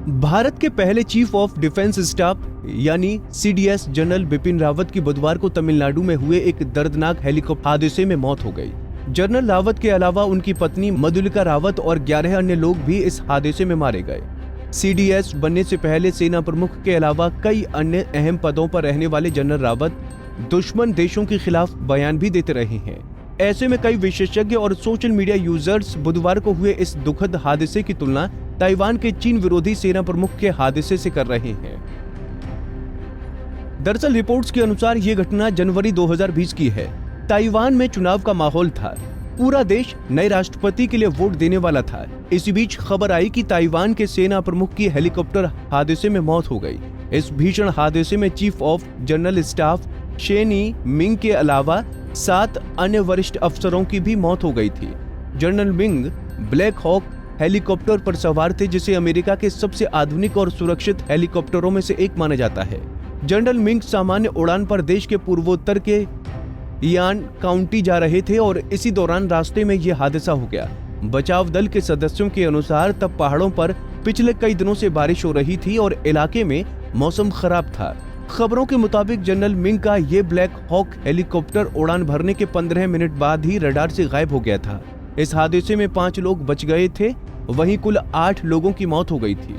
भारत के पहले chief of defence staff यानी सीडीएस जनरल बिपिन रावत की बुधवार को तमिलनाडु में हुए एक दर्दनाक हेलीकॉप्टर हादसे में मौत हो गई। जनरल रावत के अलावा उनकी पत्नी मधुलिका रावत और 11 अन्य लोग भी इस हादसे में मारे गए। सीडीएस बनने से पहले सेना प्रमुख के अलावा कई अन्य अहम पदों पर रहने वाले जनरल रावत दुश्मन देशों के खिलाफ बयान भी देते रहे हैं। ऐसे में कई विशेषज्ञ और सोशल मीडिया यूजर्स बुधवार को हुए इस दुखद हादसे की तुलना ताइवान के चीन विरोधी सेना प्रमुख के हादसे से कर रहे हैं। दरअसल रिपोर्ट्स के अनुसार ये घटना जनवरी 2020 की है। ताइवान में चुनाव का माहौल था। पूरा देश नए राष्ट्रपति के लिए वोट देने वाला था। इसी बीच खबर आई कि ताइवान के सेना प्रमुख की हेलीकॉप्टर हादसे में मौत हो गई। इस भीषण हादसे में chief of general staff Shane E Ming के अलावा 7 अन्य वरिष्ठ अफसरों की भी मौत हो गई थी। General Ming Black Hawk helicopter पर सवार थे, जिसे अमेरिका के सबसे आधुनिक और सुरक्षित हेलीकॉप्टरों में से एक माना जाता है। जनरल मिंग सामान्य उड़ान पर देश के पूर्वोत्तर के यान काउंटी जा रहे थे और इसी दौरान रास्ते में यह हादसा हो गया। बचाव दल के सदस्यों के अनुसार तब पहाड़ों पर पिछले कई दिनों से बारिश हो रही थी और इलाके में मौसम खराब था। खबरों के मुताबिक जनरल मिंग का ये ब्लैक हॉक हेलीकॉप्टर उड़ान भरने के 15 मिनट बाद ही रडार से गायब हो गया था। इस हादसे में 5 लोग बच गए थे, वहीं कुल 8 लोगों की मौत हो गई थी।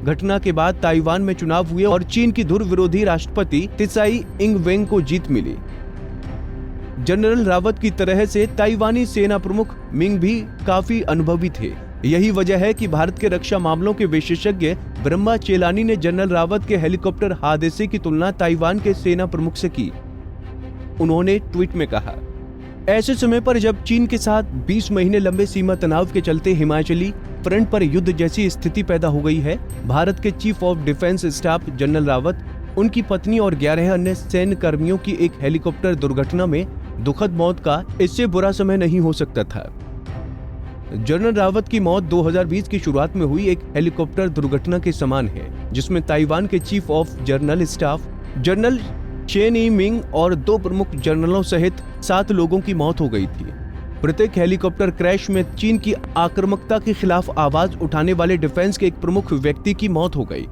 घटना के बाद ताइवान में चुनाव हुए और चीन की धुर विरोधी राष्ट्रपति त्साई इंग-वेन को जीत मिली। जनरल रावत की तरह से ताइवानी सेना प्रमुख मिंग भी काफी अनुभवी थे। यही वजह है कि भारत के रक्षा मामलों के विशेषज्ञ ब्रह्मा चेलानी ने जनरल रावत के हेलीकॉप्टर हादसे की तुलना ताइवान के सेना प्रमुख से की। उन्होंने ट्वीट में कहा, ऐसे समय पर जब चीन के साथ 20 महीने लंबे सीमा तनाव के चलते हिमाचली फ्रंट पर युद्ध जैसी स्थिति पैदा हो गई है, भारत के chief of defence staff general Rawat, उनकी पत्नी और 11 अन्य सैन्य कर्मियों की एक हेलीकॉप्टर दुर्घटना में दुखद मौत का इससे बुरा समय नहीं हो सकता था। जनरल रावत की मौत 2020 की शुरुआत में हुई एक हेलीकॉप्टर दुर्घटना के समान है, जिसमें ताइवान के chief of general staff general Shane E Ming और 2 प्रमुख जनरलों सहित 7 लोगों की मौत हो गई थी। प्रत्येक हेलीकॉप्टर क्रैश में चीन की आक्रामकता के खिलाफ आवाज उठाने वाले डिफेंस के एक प्रमुख व्यक्ति की मौत हो गई।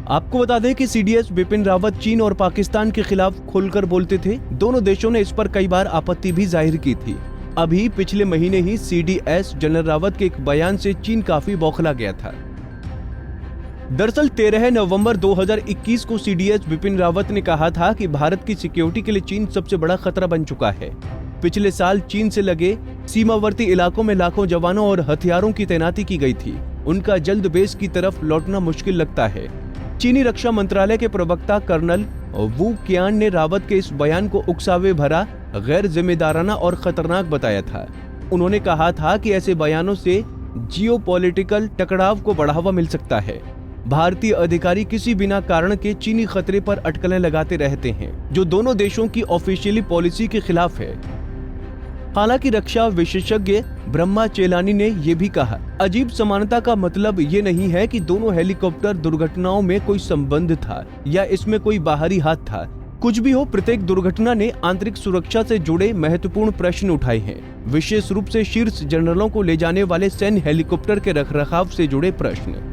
आपको बता दें कि सीडीएस बिपिन रावत चीन और पाकिस्तान के खिलाफ खुलकर बोलते थे। दोनों देशों ने इस पर कई बार आपत्ति भी जाहिर की थी। अभी पिछले महीने ही सीडीएस जनरल रावत के एक बयान से चीन काफी बौखला गया था। दरअसल 13 नवंबर 2021 को सीडीएस बिपिन रावत ने कहा था कि भारत की सिक्योरिटी के लिए चीन सबसे बड़ा खतरा बन चुका है। पिछले साल चीन से लगे सीमावर्ती इलाकों में लाखों जवानों और हथियारों की तैनाती की गई थी। उनका जल्द बेस की तरफ लौटना मुश्किल लगता है। चीनी रक्षा मंत्रालय के प्रवक्ता कर्नल वू क्यान ने रावत के इस बयान को उकसावे भरा, गैर जिम्मेदाराना और खतरनाक बताया था। उन्होंने कहा था कि ऐसे बयानों से जियोपॉलिटिकल टकराव को बढ़ावा मिल सकता है। भारतीय अधिकारी किसी बिना कारण के चीनी खतरे पर अटकलें लगाते रहते हैं, जो दोनों देशों की ऑफिशियली पॉलिसी के खिलाफ है। हालांकि रक्षा विशेषज्ञ ब्रह्मा चेलानी ने यह भी कहा, अजीब समानता का मतलब ये नहीं है कि दोनों हेलीकॉप्टर दुर्घटनाओं में कोई संबंध था या इसमें कोई बाहरी हाथ था। कुछ भी हो, प्रत्येक दुर्घटना ने आंतरिक सुरक्षा से जुड़े महत्वपूर्ण प्रश्न उठाए हैं, विशेष रूप से शीर्ष जनरलों को ले जाने वाले सैन्य हेलीकॉप्टर के रखरखाव से जुड़े प्रश्न।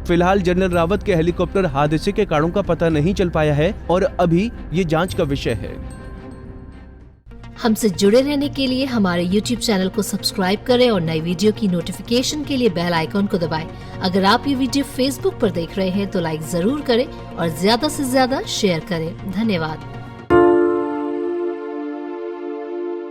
फिलहाल जनरल रावत के हेलीकॉप्टर हादसे के कारणों का पता नहीं चल पाया है और अभी ये जांच का विषय है। हमसे जुड़े रहने के लिए हमारे YouTube चैनल को सब्सक्राइब करें और नई वीडियो की नोटिफिकेशन के लिए बेल आइकॉन को दबाएं। अगर आप ये वीडियो Facebook पर देख रहे हैं तो लाइक जरूर करें और ज्यादा से ज्यादा शेयर करें। धन्यवाद।